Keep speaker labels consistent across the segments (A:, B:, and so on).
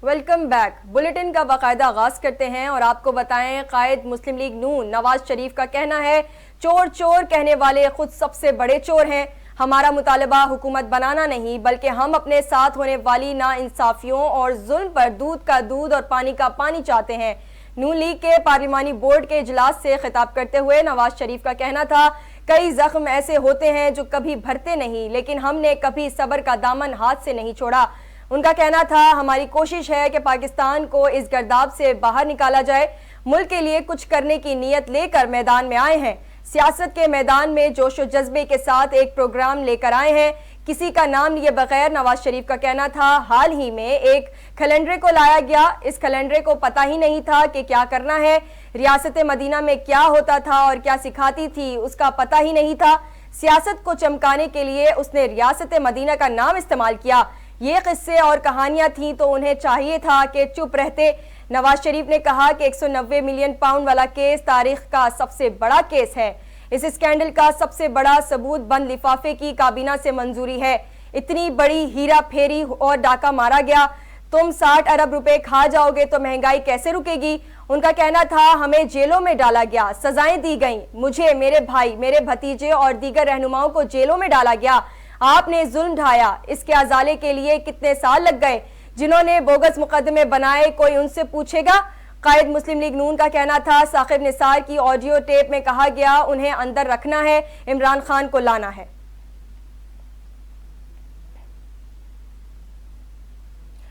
A: Welcome back. Bulletin کا باقاعدہ آغاز کرتے ہیں اور آپ کو بتائیں قائد مسلم لیگ نون نواز شریف کا کہنا ہے چور چور کہنے والے خود سب سے بڑے چور ہیں۔ ہمارا مطالبہ حکومت بنانا نہیں بلکہ ہم اپنے ساتھ ہونے والی ناانصافیوں اور ظلم پر دودھ کا دودھ اور پانی کا پانی چاہتے ہیں۔ نون لیگ کے پارلیمانی بورڈ کے اجلاس سے خطاب کرتے ہوئے نواز شریف کا کہنا تھا کئی زخم ایسے ہوتے ہیں جو کبھی بھرتے نہیں لیکن ہم نے کبھی صبر کا دامن ہاتھ سے نہیں چھوڑا۔ ان کا کہنا تھا ہماری کوشش ہے کہ پاکستان کو اس گرداب سے باہر نکالا جائے۔ ملک کے لیے کچھ کرنے کی نیت لے کر میدان میں آئے ہیں، سیاست کے میدان میں جوش و جذبے کے ساتھ ایک پروگرام لے کر آئے ہیں۔ کسی کا نام لیے بغیر نواز شریف کا کہنا تھا حال ہی میں ایک کیلنڈر کو لایا گیا، اس کیلنڈر کو پتہ ہی نہیں تھا کہ کیا کرنا ہے، ریاست مدینہ میں کیا ہوتا تھا اور کیا سکھاتی تھی اس کا پتہ ہی نہیں تھا۔ سیاست کو چمکانے کے لیے اس نے ریاست مدینہ کا نام استعمال کیا۔ یہ قصے اور کہانیاں تھیں تو انہیں چاہیے تھا کہ چپ رہتے۔ نواز شریف نے کہا کہ 190 ملین پاؤنڈ والا کیس تاریخ کا سب سے بڑا کیس ہے۔ اس اسکینڈل کا سب سے بڑا ثبوت بند لفافے کی کابینہ سے منظوری ہے۔ اتنی بڑی ہیرا پھیری اور ڈاکہ مارا گیا، تم 60 ارب روپے کھا جاؤ گے تو مہنگائی کیسے رکے گی؟ ان کا کہنا تھا ہمیں جیلوں میں ڈالا گیا، سزائیں دی گئیں، مجھے، میرے بھائی، میرے بھتیجے اور دیگر رہنماؤں کو جیلوں میں ڈالا گیا۔ آپ نے ظلم ڈھایا، اس کے ازالے کے لیے کتنے سال لگ گئے؟ جنہوں نے بوگس مقدمے بنائے کوئی ان سے پوچھے گا؟ قائد مسلم لیگ نون کا کہنا تھا ثاقب نثار کی آڈیو ٹیپ میں کہا گیا انہیں اندر رکھنا ہے، عمران خان کو لانا ہے۔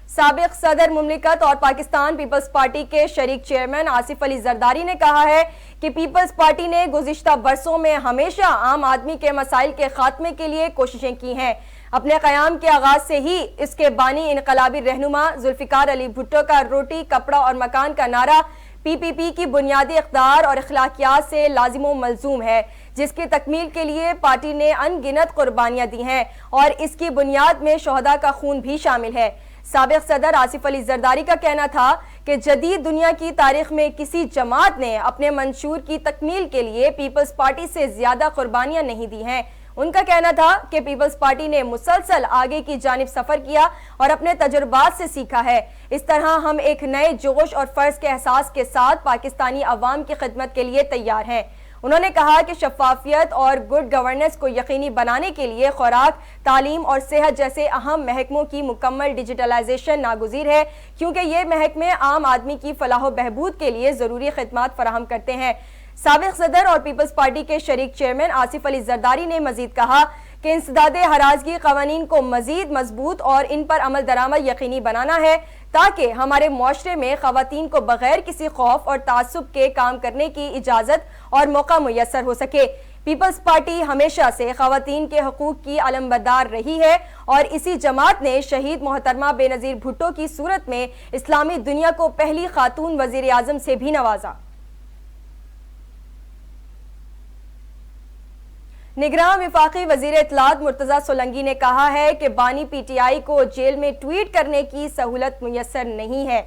A: سابق صدر مملکت اور پاکستان پیپلز پارٹی کے شریک چیئرمین آصف علی زرداری نے کہا ہے کہ پیپلز پارٹی نے گزشتہ برسوں میں ہمیشہ عام آدمی کے مسائل کے خاتمے کے لیے کوششیں کی ہیں۔ اپنے قیام کے آغاز سے ہی اس کے بانی انقلابی رہنما ذوالفقار علی بھٹو کا روٹی، کپڑا اور مکان کا نعرہ پی پی پی کی بنیادی اقدار اور اخلاقیات سے لازم و ملزوم ہے، جس کی تکمیل کے لیے پارٹی نے ان گنت قربانیاں دی ہیں اور اس کی بنیاد میں شہداء کا خون بھی شامل ہے۔ سابق صدر آصف علی زرداری کا کہنا تھا کہ جدید دنیا کی تاریخ میں کسی جماعت نے اپنے منشور کی تکمیل کے لیے پیپلز پارٹی سے زیادہ قربانیاں نہیں دی ہیں۔ ان کا کہنا تھا کہ پیپلز پارٹی نے مسلسل آگے کی جانب سفر کیا اور اپنے تجربات سے سیکھا ہے۔ اس طرح ہم ایک نئے جوش اور فرض کے احساس کے ساتھ پاکستانی عوام کی خدمت کے لیے تیار ہیں۔ انہوں نے کہا کہ شفافیت اور گڈ گورننس کو یقینی بنانے کے لیے خوراک، تعلیم اور صحت جیسے اہم محکموں کی مکمل ڈیجیٹلائزیشن ناگزیر ہے، کیونکہ یہ محکمے عام آدمی کی فلاح و بہبود کے لیے ضروری خدمات فراہم کرتے ہیں۔ سابق صدر اور پیپلز پارٹی کے شریک چیئرمین آصف علی زرداری نے مزید کہا کہ انسداد ہرازگی قوانین کو مزید مضبوط اور ان پر عمل درآمد یقینی بنانا ہے تاکہ ہمارے معاشرے میں خواتین کو بغیر کسی خوف اور تعصب کے کام کرنے کی اجازت اور موقع میسر ہو سکے۔ پیپلز پارٹی ہمیشہ سے خواتین کے حقوق کی علمبردار رہی ہے اور اسی جماعت نے شہید محترمہ بے نظیر بھٹو کی صورت میں اسلامی دنیا کو پہلی خاتون وزیر اعظم سے بھی نوازا۔ نگراں وفاقی وزیر اطلاعات مرتضی سولنگی نے کہا ہے کہ بانی پی ٹی آئی کو جیل میں ٹویٹ کرنے کی سہولت میسر نہیں ہے۔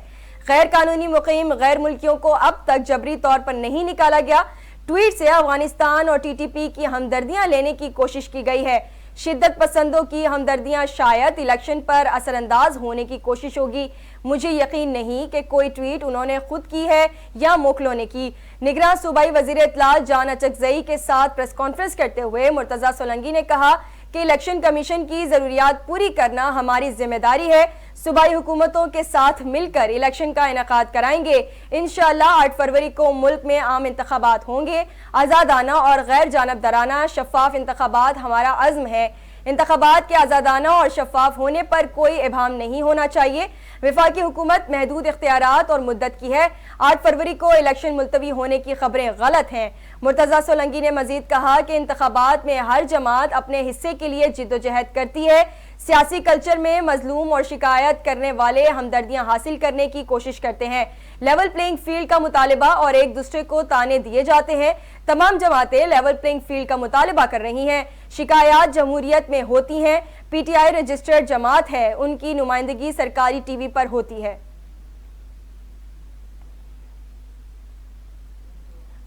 A: غیر قانونی مقیم غیر ملکیوں کو اب تک جبری طور پر نہیں نکالا گیا۔ ٹویٹ سے افغانستان اور ٹی ٹی پی کی ہمدردیاں لینے کی کوشش کی گئی ہے۔ شدت پسندوں کی ہمدردیاں شاید الیکشن پر اثر انداز ہونے کی کوشش ہوگی۔ مجھے یقین نہیں کہ کوئی ٹویٹ انہوں نے خود کی ہے یا موکلوں نے کی۔ نگراں صوبائی وزیر اطلاعات جان اچکزئی کے ساتھ پریس کانفرنس کرتے ہوئے مرتضی سولنگی نے کہا کہ الیکشن کمیشن کی ضروریات پوری کرنا ہماری ذمہ داری ہے۔ صوبائی حکومتوں کے ساتھ مل کر الیکشن کا انعقاد کرائیں گے۔ انشاءاللہ 8 فروری کو ملک میں عام انتخابات ہوں گے۔ آزادانہ اور غیر جانبدارانہ شفاف انتخابات ہمارا عزم ہے۔ انتخابات کے آزادانہ اور شفاف ہونے پر کوئی ابہام نہیں ہونا چاہیے۔ وفاقی حکومت محدود اختیارات اور مدت کی ہے۔ 8 فروری کو الیکشن ملتوی ہونے کی خبریں غلط ہیں۔ مرتضی سولنگی نے مزید کہا کہ انتخابات میں ہر جماعت اپنے حصے کے لیے جدوجہد کرتی ہے۔ سیاسی کلچر میں مظلوم اور شکایت کرنے والے ہمدردیاں حاصل کرنے کی کوشش کرتے ہیں۔ لیول پلینگ فیلڈ کا مطالبہ اور ایک دوسرے کو تانے دیے جاتے ہیں۔ تمام جماعتیں لیول پلینگ فیلڈ کا مطالبہ کر رہی ہیں۔ شکایات جمہوریت میں ہوتی ہیں۔ پی ٹی آئی رجسٹرڈ جماعت ہے، ان کی نمائندگی سرکاری ٹی وی پر ہوتی ہے۔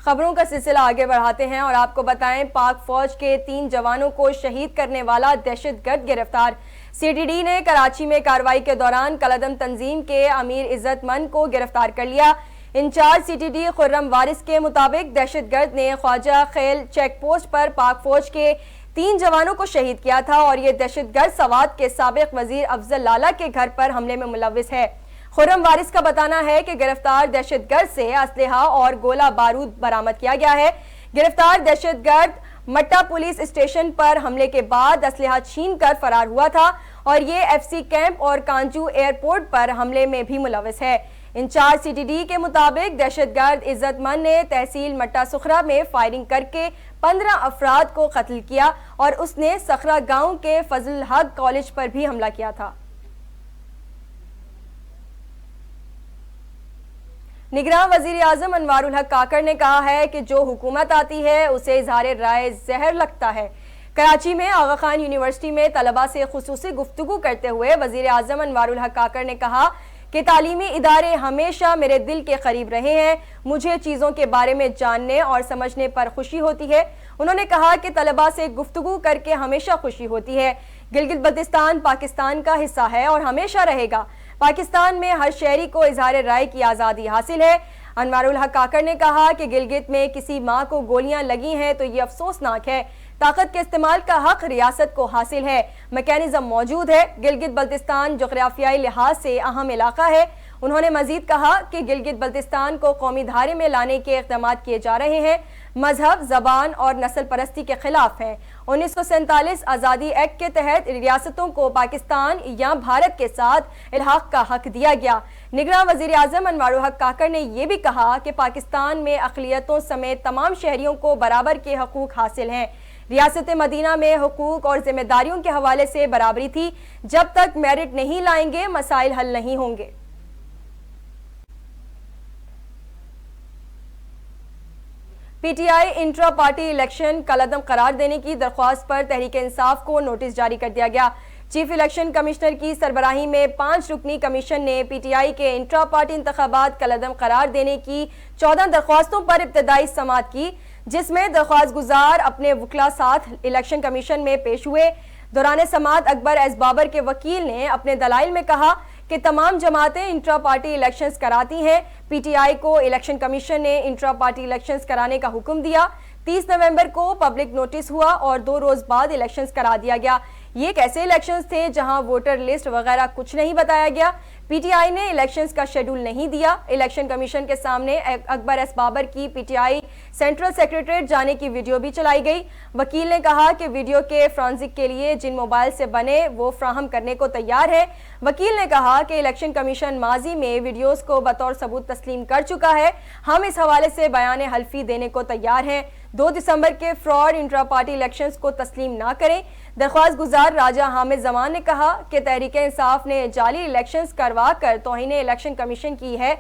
A: خبروں کا سلسلہ آگے بڑھاتے ہیں اور آپ کو بتائیں پاک فوج کے 3 جوانوں کو شہید کرنے والا دہشت گرد گرفتار۔ CTD نے کراچی میں کارروائی کے دوران کالعدم تنظیم کے امیر عزت مند کو گرفتار کر لیا۔ انچارج CTD خرم وارث کے مطابق دہشت گرد نے خواجہ خیل چیک پوسٹ پر پاک فوج کے 3 جوانوں کو شہید کیا تھا اور یہ دہشت گرد سوات کے سابق وزیر افضل لالہ کے گھر پر حملے میں ملوث ہے۔ خرم وارث کا بتانا ہے کہ گرفتار دہشت گرد سے اسلحہ اور گولہ بارود برآمد کیا گیا ہے۔ گرفتار دہشت گرد مٹا پولیس اسٹیشن پر حملے کے بعد اسلحہ چھین کر فرار ہوا تھا اور یہ FC کیمپ اور کانجو ایئرپورٹ پر حملے میں بھی ملوث ہے۔ انچارج CTD کے مطابق دہشت گرد عزت مند نے تحصیل مٹا سخرہ میں فائرنگ کر کے 15 افراد کو قتل کیا اور اس نے سخرہ گاؤں کے فضل الحق کالج پر بھی حملہ کیا تھا۔ نگراں وزیر اعظم انوار الحق کاکڑ نے کہا ہے کہ جو حکومت آتی ہے اسے اظہار رائے زہر لگتا ہے۔ کراچی میں آغا خان یونیورسٹی میں طلباء سے خصوصی گفتگو کرتے ہوئے وزیر اعظم انوار الحق کاکڑ نے کہا کہ تعلیمی ادارے ہمیشہ میرے دل کے قریب رہے ہیں، مجھے چیزوں کے بارے میں جاننے اور سمجھنے پر خوشی ہوتی ہے۔ انہوں نے کہا کہ طلباء سے گفتگو کر کے ہمیشہ خوشی ہوتی ہے۔ گلگت بلتستان پاکستان کا حصہ ہے اور ہمیشہ رہے گا۔ پاکستان میں ہر شہری کو اظہار رائے کی آزادی حاصل ہے۔ انوار الحق کاکڑ نے کہا کہ گلگت میں کسی ماں کو گولیاں لگی ہیں تو یہ افسوسناک ہے۔ طاقت کے استعمال کا حق ریاست کو حاصل ہے، میکینزم موجود ہے۔ گلگت بلتستان جغرافیائی لحاظ سے اہم علاقہ ہے۔ انہوں نے مزید کہا کہ گلگت بلتستان کو قومی دھارے میں لانے کے اقدامات کیے جا رہے ہیں، مذہب، زبان اور نسل پرستی کے خلاف ہیں۔ 1947 آزادی ایکٹ کے تحت ریاستوں کو پاکستان یا بھارت کے ساتھ الحاق کا حق دیا گیا۔ نگراں وزیر اعظم انوار الحق کاکڑ نے یہ بھی کہا کہ پاکستان میں اقلیتوں سمیت تمام شہریوں کو برابر کے حقوق حاصل ہیں۔ ریاست مدینہ میں حقوق اور ذمہ داریوں کے حوالے سے برابری تھی۔ جب تک میرٹ نہیں لائیں گے مسائل حل نہیں ہوں گے۔ PTI انٹرا پارٹی الیکشن کالعدم قرار دینے کی درخواست پر تحریک انصاف کو نوٹس جاری کر دیا گیا۔ چیف الیکشن کمشنر کی سربراہی میں 5 رکنی کمیشن نے PTI کے انٹرا پارٹی انتخابات کالعدم قرار دینے کی 14 درخواستوں پر ابتدائی سماعت کی، جس میں درخواست گزار اپنے وکلاء ساتھ الیکشن کمیشن میں پیش ہوئے۔ دوران سماعت اکبر ایس بابر کے وکیل نے اپنے دلائل میں کہا کہ تمام جماعتیں انٹرا پارٹی الیکشنز کراتی ہیں۔ PTI کو الیکشن کمیشن نے انٹرا پارٹی الیکشنز کرانے کا حکم دیا۔ 30 نومبر کو پبلک نوٹس ہوا اور 2 روز بعد الیکشنز کرا دیا گیا۔ یہ ایک ایسے الیکشنز تھے جہاں ووٹر لسٹ وغیرہ کچھ نہیں بتایا گیا۔ PTI نے الیکشنز کا شیڈول نہیں دیا۔ الیکشن کمیشن کے سامنے اکبر ایس بابر کی PTI سینٹرل سیکریٹریٹ جانے کی ویڈیو بھی چلائی گئی۔ وکیل نے کہا کہ ویڈیو کے فرانزک کے لیے جن موبائل سے بنے وہ فراہم کرنے کو تیار ہے۔ وکیل نے کہا کہ الیکشن کمیشن ماضی میں ویڈیوز کو بطور ثبوت تسلیم کر چکا ہے۔ ہم اس حوالے سے بیان حلفی دینے کو تیار ہیں۔ 2 دسمبر کے فراڈ انٹرا پارٹی الیکشنز کو تسلیم نہ کریں۔ درخواست گزار راجہ حامد زمان نے کہا کہ تحریک انصاف نے جعلی الیکشنز کروا کر توہین الیکشن کمیشن کی ہے۔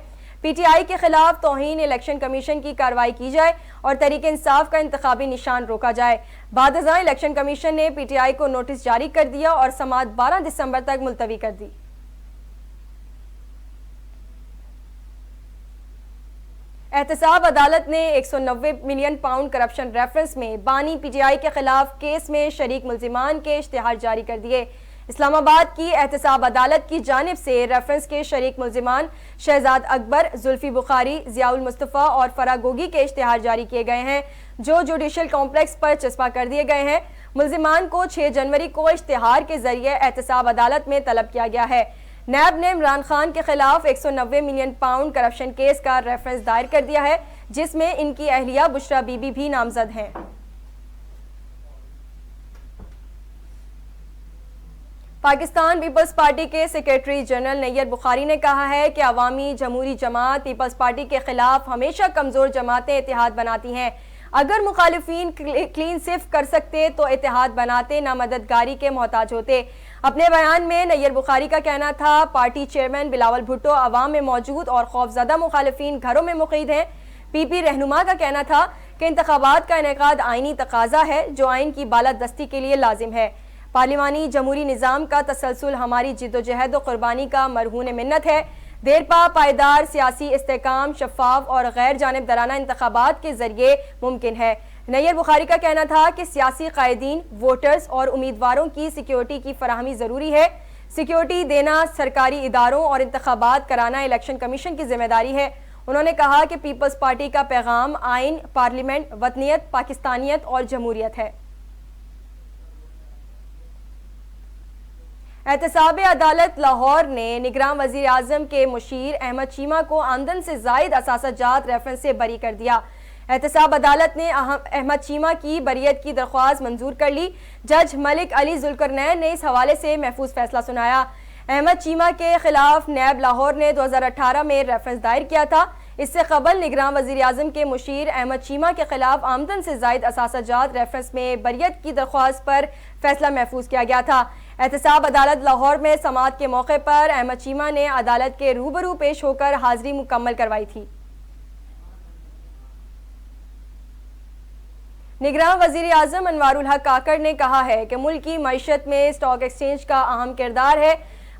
A: PTI کے خلاف توہین الیکشن کمیشن کی کارروائی کی جائے اور تحریک انصاف کا انتخابی نشان روکا جائے۔ بعد ازاں الیکشن کمیشن نے PTI کو نوٹس جاری کر دیا اور سماعت 12 دسمبر تک ملتوی کر دی۔ احتساب عدالت نے 190 ملین پاؤنڈ کرپشن ریفرنس میں بانی PTI کے خلاف کیس میں شریک ملزمان کے اشتہار جاری کر دیے۔ اسلام آباد کی احتساب عدالت کی جانب سے ریفرنس کے شریک ملزمان شہزاد اکبر، زلفی بخاری، ضیاء المصطفیٰ اور فرح گوگی کے اشتہار جاری کیے گئے ہیں جو جوڈیشل کمپلیکس پر چسپاں کر دیے گئے ہیں۔ ملزمان کو 6 جنوری کو اشتہار کے ذریعے احتساب عدالت میں طلب کیا گیا ہے۔ نیب نے عمران خان کے خلاف 190 ملین پاؤنڈ کرپشن کیس کا ریفرنس دائر کر دیا ہے، جس میں ان کی اہلیہ بشرا بی بی بھی نامزد ہیں۔ پاکستان پیپلز پارٹی کے سیکریٹری جنرل نیّر بخاری نے کہا ہے کہ عوامی جمہوری جماعت پیپلز پارٹی کے خلاف ہمیشہ کمزور جماعتیں اتحاد بناتی ہیں۔ اگر مخالفین کلین صرف کر سکتے تو اتحاد بناتے، نہ مددگاری کے محتاج ہوتے۔ اپنے بیان میں نیّر بخاری کا کہنا تھا پارٹی چیئرمین بلاول بھٹو عوام میں موجود اور خوفزدہ مخالفین گھروں میں مقید ہیں۔ PP رہنما کا کہنا تھا کہ انتخابات کا انعقاد آئینی تقاضا ہے جو آئین کی بالادستی کے لیے لازم ہے۔ پارلیمانی جمہوری نظام کا تسلسل ہماری جدوجہد و قربانی کا مرہون منت ہے۔ دیرپا پائیدار سیاسی استحکام شفاف اور غیر جانبدارانہ انتخابات کے ذریعے ممکن ہے۔ نیر بخاری کا کہنا تھا کہ سیاسی قائدین، ووٹرز اور امیدواروں کی سیکیورٹی کی فراہمی ضروری ہے۔ سیکیورٹی دینا سرکاری اداروں اور انتخابات کرانا الیکشن کمیشن کی ذمہ داری ہے۔ انہوں نے کہا کہ پیپلز پارٹی کا پیغام آئین، پارلیمنٹ، وطنیت، پاکستانیت اور جمہوریت ہے۔ احتساب عدالت لاہور نے نگراں وزیر اعظم کے مشیر احمد چیمہ کو آمدن سے زائد اثاثہ جات ریفرنس سے بری کر دیا۔ احتساب عدالت نے احمد چیمہ کی بریت کی درخواست منظور کر لی۔ جج ملک علی ذوالقرنین نے اس حوالے سے محفوظ فیصلہ سنایا۔ احمد چیمہ کے خلاف نیب لاہور نے 2018 میں ریفرنس دائر کیا تھا۔ اس سے قبل نگراں وزیر اعظم کے مشیر احمد چیمہ کے خلاف آمدن سے زائد اثاثہ جات ریفرنس میں بریت کی درخواست پر فیصلہ محفوظ کیا گیا تھا۔ احتساب عدالت لاہور میں سماعت کے موقع پر احمد چیمہ نے عدالت کے روبرو پیش ہو کر حاضری مکمل کروائی تھی۔ نگراں وزیر اعظم انوار الحق کاکڑ نے کہا ہے کہ ملک کی معیشت میں اسٹاک ایکسچینج کا اہم کردار ہے۔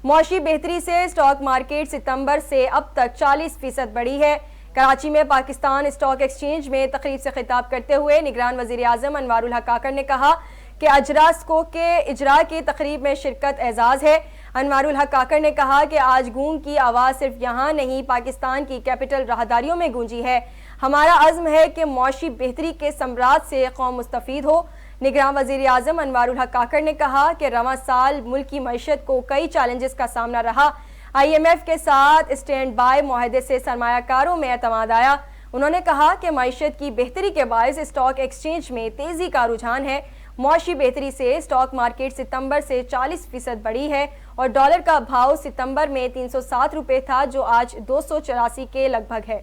A: معاشی بہتری سے اسٹاک مارکیٹ ستمبر سے اب تک 40% بڑھی ہے۔ کراچی میں پاکستان اسٹاک ایکسچینج میں تقریب سے خطاب کرتے ہوئے نگران وزیر اعظم انوار الحق کاکڑ نے کہا کہ اجراسکو کے اجرا کی تقریب میں شرکت اعزاز ہے۔ انوار الحق کاکڑ نے کہا کہ آج گونگ کی آواز صرف یہاں نہیں، پاکستان کی کیپٹل راہداریوں میں گونجی ہے۔ ہمارا عزم ہے کہ معاشی بہتری کے ثمرات سے قوم مستفید ہو۔ نگراں وزیر اعظم انوار الحق کاکڑ نے کہا کہ رواں سال ملک کی معیشت کو کئی چیلنجز کا سامنا رہا۔ IMF کے ساتھ اسٹینڈ بائی معاہدے سے سرمایہ کاروں میں اعتماد آیا۔ انہوں نے کہا کہ معیشت کی بہتری کے باعث اسٹاک ایکسچینج میں تیزی کا رجحان ہے۔ معاشی بہتری سے اسٹاک مارکیٹ ستمبر سے 40% بڑھی ہے اور ڈالر کا بھاؤ ستمبر میں 307 روپے تھا جو آج 284 کے لگ بھگ ہے۔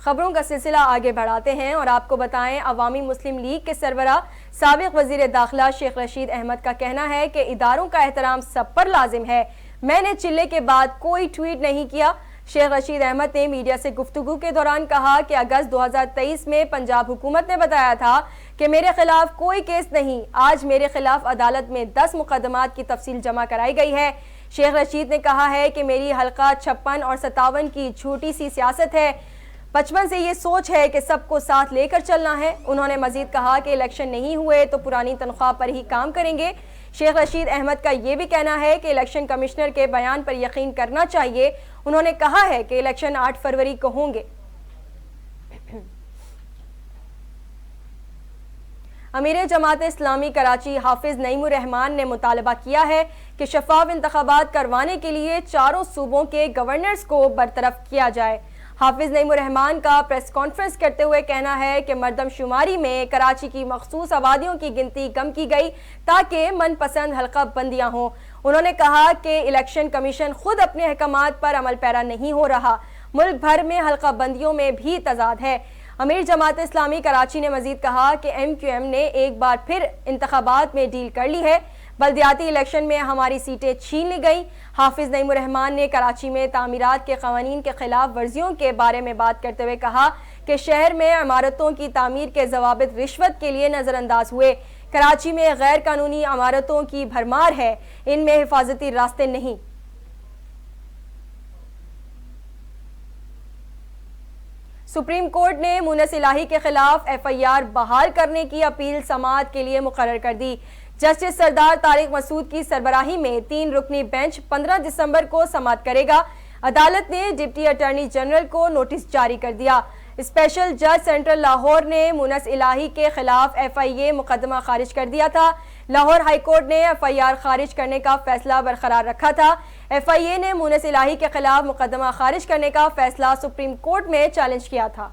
A: خبروں کا سلسلہ آگے بڑھاتے ہیں اور آپ کو بتائیں عوامی مسلم لیگ کے سربراہ سابق وزیر داخلہ شیخ رشید احمد کا کہنا ہے کہ اداروں کا احترام سب پر لازم ہے۔ میں نے چلے کے بعد کوئی ٹویٹ نہیں کیا۔ شیخ رشید احمد نے میڈیا سے گفتگو کے دوران کہا کہ اگست 2023 میں پنجاب حکومت نے بتایا تھا کہ میرے خلاف کوئی کیس نہیں۔ آج میرے خلاف عدالت میں 10 مقدمات کی تفصیل جمع کرائی گئی ہے۔ شیخ رشید نے کہا ہے کہ میری حلقہ 56 اور 57 کی جھوٹی سی سیاست ہے۔ 55 سے یہ سوچ ہے کہ سب کو ساتھ لے کر چلنا ہے۔ انہوں نے مزید کہا کہ الیکشن نہیں ہوئے تو پرانی تنخواہ پر ہی کام کریں گے۔ شیخ رشید احمد کا یہ بھی کہنا ہے کہ الیکشن کمشنر کے بیان پر یقین کرنا چاہیے۔ انہوں نے کہا ہے کہ الیکشن 8 فروری کو ہوں گے۔ امیر جماعت اسلامی کراچی حافظ نعیم الرحمان نے مطالبہ کیا ہے کہ شفاف انتخابات کروانے کے لیے چاروں صوبوں کے گورنرز کو برطرف کیا جائے۔ حافظ نعیم الرحمان کا پریس کانفرنس کرتے ہوئے کہنا ہے کہ مردم شماری میں کراچی کی مخصوص آبادیوں کی گنتی کم کی گئی تاکہ من پسند حلقہ بندیاں ہوں۔ انہوں نے کہا کہ الیکشن کمیشن خود اپنے احکامات پر عمل پیرا نہیں ہو رہا۔ ملک بھر میں حلقہ بندیوں میں بھی تضاد ہے۔ امیر جماعت اسلامی کراچی نے مزید کہا کہ MQM نے ایک بار پھر انتخابات میں ڈیل کر لی ہے۔ بلدیاتی الیکشن میں ہماری سیٹیں چھین لی گئیں۔ حافظ نعیم الرحمان نے کراچی میں تعمیرات کے قوانین کے خلاف ورزیوں کے بارے میں بات کرتے ہوئے کہا کہ شہر میں عمارتوں کی تعمیر کے ضوابط رشوت کے لیے نظر انداز ہوئے۔ کراچی میں غیر قانونی عمارتوں کی بھرمار ہے، ان میں حفاظتی راستے نہیں۔ سپریم کورٹ نے مونس الہی کے خلاف FIR بحال کرنے کی اپیل سماعت کے لیے مقرر کر دی۔ جسٹس سردار طارق مسعود کی سربراہی میں 3 رکنی بینچ 15 دسمبر کو سماعت کرے گا۔ عدالت نے ڈپٹی اٹارنی جنرل کو نوٹس جاری کر دیا۔ اسپیشل جج سینٹرل لاہور نے مونس الہی کے خلاف FIA مقدمہ خارج کر دیا تھا۔ لاہور ہائی کورٹ نے FIR خارج کرنے کا فیصلہ برقرار رکھا تھا۔ FIA نے مونس الہی کے خلاف مقدمہ خارج کرنے کا فیصلہ سپریم کورٹ میں چیلنج کیا تھا۔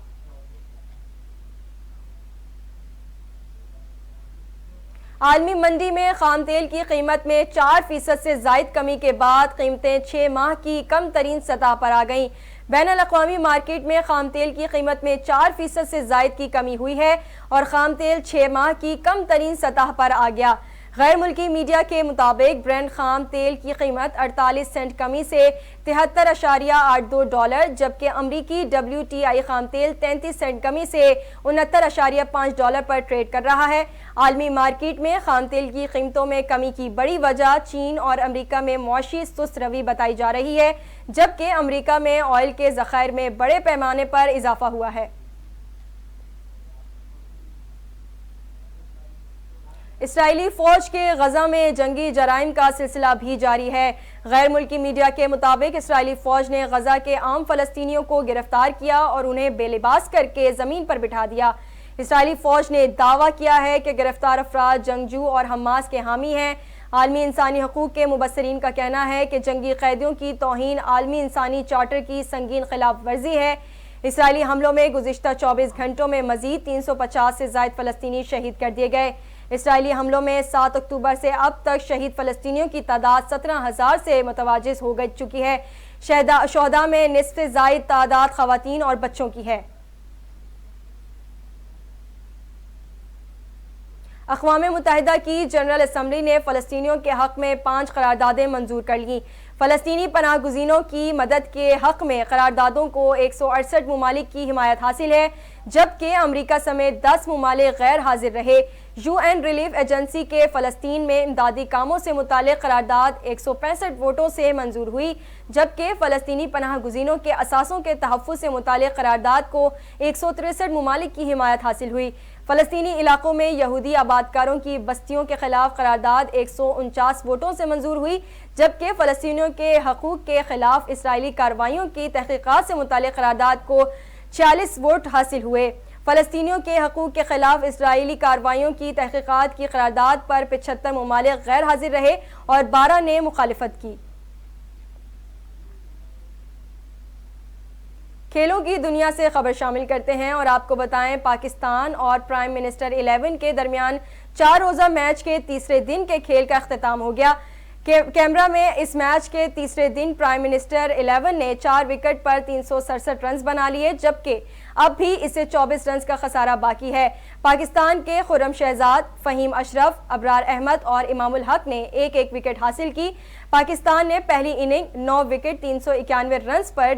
A: عالمی منڈی میں خام تیل کی قیمت میں 4% سے زائد کمی کے بعد قیمتیں 6 ماہ کی کم ترین سطح پر آ گئیں۔ بین الاقوامی مارکیٹ میں خام تیل کی قیمت میں 4% سے زائد کی کمی ہوئی ہے اور خام تیل 6 ماہ کی کم ترین سطح پر آ گیا۔ غیر ملکی میڈیا کے مطابق برینڈ خام تیل کی قیمت 48 سینٹ کمی سے $73.82، جبکہ امریکی WTI خام تیل 33 سینٹ کمی سے $69.5 پر ٹریڈ کر رہا ہے۔ عالمی مارکیٹ میں خام تیل کی قیمتوں میں کمی کی بڑی وجہ چین اور امریکہ میں معاشی سست روی بتائی جا رہی ہے، جبکہ امریکہ میں آئل کے ذخائر میں بڑے پیمانے پر اضافہ ہوا ہے۔ اسرائیلی فوج کے غزہ میں جنگی جرائم کا سلسلہ بھی جاری ہے۔ غیر ملکی میڈیا کے مطابق اسرائیلی فوج نے غزہ کے عام فلسطینیوں کو گرفتار کیا اور انہیں بے لباس کر کے زمین پر بٹھا دیا۔ اسرائیلی فوج نے دعویٰ کیا ہے کہ گرفتار افراد جنگجو اور حماس کے حامی ہیں۔ عالمی انسانی حقوق کے مبصرین کا کہنا ہے کہ جنگی قیدیوں کی توہین عالمی انسانی چارٹر کی سنگین خلاف ورزی ہے۔ اسرائیلی حملوں میں گزشتہ 24 گھنٹوں میں مزید 350 سے زائد فلسطینی شہید کر دیے گئے۔ اسرائیلی حملوں میں 7 اکتوبر سے اب تک شہید فلسطینیوں کی تعداد 17,000 سے متجاوز ہو چکی ہے۔ شہداء میں نصف سے زائد تعداد خواتین اور بچوں کی ہے۔ اقوام متحدہ کی جنرل اسمبلی نے فلسطینیوں کے حق میں 5 قراردادیں منظور کر لیں۔ فلسطینی پناہ گزینوں کی مدد کے حق میں قراردادوں کو 168 ممالک کی حمایت حاصل ہے، جبکہ امریکہ سمیت 10 ممالک غیر حاضر رہے۔ UN ریلیف ایجنسی کے فلسطین میں امدادی کاموں سے متعلق قرارداد 165 ووٹوں سے منظور ہوئی، جبکہ فلسطینی پناہ گزینوں کے اثاثوں کے تحفظ سے متعلق قرارداد کو 163 ممالک کی حمایت حاصل ہوئی۔ فلسطینی علاقوں میں یہودی آبادکاروں کی بستیوں کے خلاف قرارداد 149 ووٹوں سے منظور ہوئی، جبکہ فلسطینیوں کے حقوق کے خلاف اسرائیلی کارروائیوں کی تحقیقات سے متعلق قرارداد کو 46 ووٹ حاصل ہوئے۔ فلسطینیوں کے حقوق کے خلاف اسرائیلی کارروائیوں کی تحقیقات کی قرارداد پر 75 ممالک غیر حاضر رہے اور 12 نے مخالفت کی۔ کھیلوں کی دنیا سے خبر شامل کرتے ہیں اور آپ کو بتائیں پاکستان اور پرائم منسٹر 11 کے درمیان 4 روزہ میچ کے تیسرے دن کے کھیل کا اختتام ہو گیا۔ کیمرا میں اس میچ کے تیسرے دن پرائم منسٹر 11 نے 4 وکٹ پر 367 رنز بنا لیے، جبکہ اب بھی اسے 24 رنز کا خسارہ باقی ہے۔ پاکستان کے خرم شہزاد، فہیم اشرف، ابرار احمد اور امام الحق نے ایک ایک وکٹ حاصل کی۔ پاکستان نے پہلی اننگ 9 وکٹ 391 رنز پر